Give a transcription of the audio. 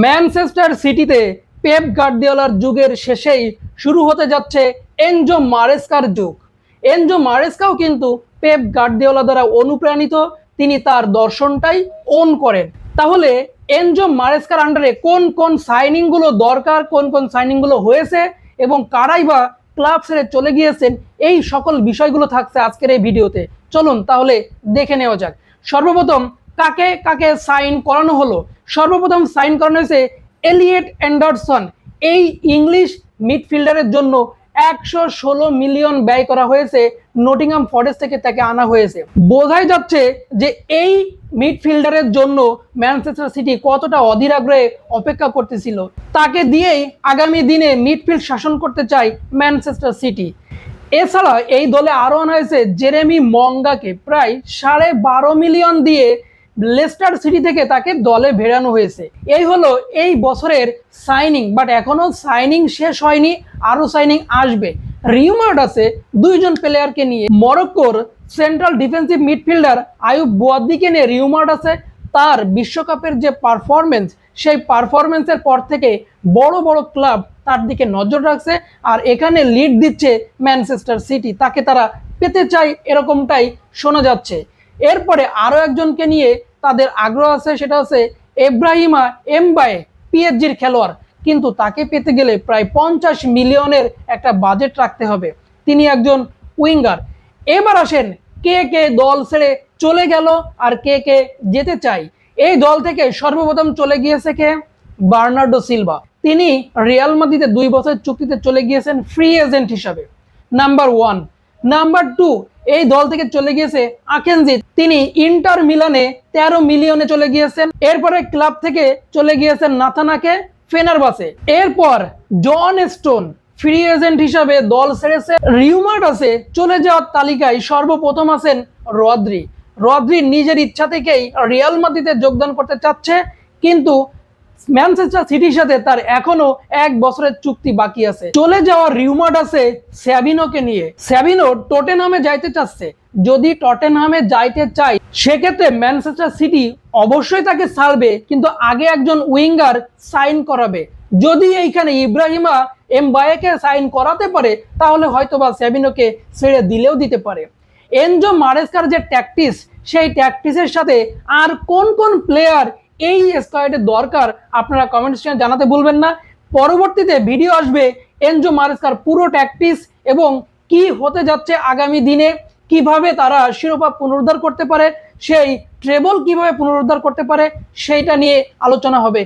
Manchester সিটিতে Pep গার্দিওলার যুগের শেষেই শুরু হতে যাচ্ছে এনজো মারেস্কার যুগ। এনজো মারেস্কাও কিন্তু পেপ গার্দিওলা দ্বারা অনুপ্রাণিত, তিনি তার দর্শনটাই ওন করেন। তাহলে এনজো মারেস্কার আন্ডারে কোন কোন সাইনিংগুলো দরকার, কোন কোন সাইনিংগুলো হয়েছে এবং কারাই বা ক্লাব ছেড়ে চলে গিয়েছেন, এই সকল বিষয়গুলো থাকছে আজকের এই ভিডিওতে। চলুন তাহলে দেখে নেওয়া যাক। সর্বপ্রথম কাকে কাকে সাইন করানো হলো। সর্বপ্রথম সাইন করানো হয়েছে এলিয়েট অ্যান্ডারসন। এই ইংলিশ মিডফিল্ডারের জন্য 116 মিলিয়ন ব্যয় করা হয়েছে, নটিংহাম ফরেস্ট থেকে তাকে আনা হয়েছে। বোঝাই যাচ্ছে যে এই মিডফিল্ডারের জন্য ম্যানচেস্টার সিটি কতটা অধীর আগ্রহে অপেক্ষা করতেছিল। তাকে দিয়েই আগামী দিনে মিডফিল্ড শাসন করতে চায় ম্যানচেস্টার সিটি। এছাড়া এই দলে আরো আনা হয়েছে জেরেমি মঙ্গাকে, প্রায় 12.5 মিলিয়ন দিয়ে লেস্টার সিটি থেকে তাকে দলে ভেড়ানো হয়েছে। এই হলো এই বছরের সাইনিং, বাট এখনো সাইনিং শেষ হয়নি, আরো সাইনিং আসবে। রিউমার্ড আছে দুইজন প্লেয়ারকে নিয়ে। মরক্কোর সেন্ট্রাল ডিফেন্সিভ মিডফিল্ডার আয়ুব বোয়াদ্দিকে নিয়ে রিউমার্ড আছে। তার বিশ্বকাপের যে পারফরমেন্স, সেই পারফরমেন্সের পর থেকে বড় বড় ক্লাব তার দিকে নজর রাখছে, আর এখানে লিড দিচ্ছে ম্যানচেস্টার সিটি। তাকে তারা পেতে চায় এরকমটাই শোনা যাচ্ছে। এরপরে আরো একজনকে নিয়ে তাদের আগ্রহ আছে, সেটা হচ্ছে এব্রাহিমা এমবায়ে, পিএসজির খেলোয়াড়। কিন্তু তাকে পেতে গেলে প্রায় 50 মিলিয়নের একটা বাজেট রাখতে হবে। তিনি একজন উইঙ্গার। এবার আসেন কে কে দল ছেড়ে চলে গেল আর কে কে যেতে চাই। এই দল থেকে সর্বপ্রথম চলে গিয়েছে কে? Bernardo Silva. তিনি রিয়াল মাদ্রিদে 2 বছর চুক্তিতে চলে গিয়েছেন ফ্রি এজেন্ট হিসাবে। নাম্বার 1। নাম্বার 2, এই দল থেকে চলে গিয়েছে আকেনজি। তিনি ইন্টার মিলানে 13 মিলিয়নে চলে গিয়েছেন। এরপরে ক্লাব থেকে চলে গিয়েছেন নাথানাকে ফেনারবাসে। এরপর জন স্টোন ফ্রি এজেন্ট হিসাবে দল ছেড়েছে। রিউমার্ড আছে চলে যাওয়ার তালিকায় সর্বপ্রথম আছেন রদ্রি। রদ্রি নিজের ইচ্ছা থেকেই রিয়াল মাদ্রিদে যোগদান করতে চাচ্ছে, কিন্তু ম্যানচেস্টার সিটির সাথে তার এখনো 1 বছরের চুক্তি বাকি আছে। চলে যাওয়ার রিউমার্ড আছে স্যাভিনোকে নিয়ে। স্যাভিনো টটেনহামে যাইতে চাচ্ছে। যদি টটেনহামে যাইতে চায় সেক্ষেত্রে ম্যানচেস্টার সিটি অবশ্যই তাকে ছাড়বে, কিন্তু আগে একজন উইঙ্গার সাইন করাবে। যদি এইখানে ইব্রাহিমা এমবায়েকে সাইন করাতে পারে তাহলে হয়তোবা স্যাভিনোকে ছেড়ে দিলেও দিতে পারে। এনজো মারেস্কার যে ট্যাকটিস, সেই ট্যাকটিসের সাথে আর কোন কোন প্লেয়ার এই স্কোয়াডের দরকার আপনারা কমেন্ট সেকশনে জানাতে ভুলবেন না। পরবর্তীতে ভিডিও আসবে এনজো মারেস্কার পুরো ট্যাকটিস এবং কি হতে যাচ্ছে আগামী দিনে, কিভাবে তারা শিরোপা পুনরুদ্ধার করতে পারে, সেই ট্রেবল কিভাবে পুনরুদ্ধার করতে পারে, সেইটা নিয়ে আলোচনা হবে।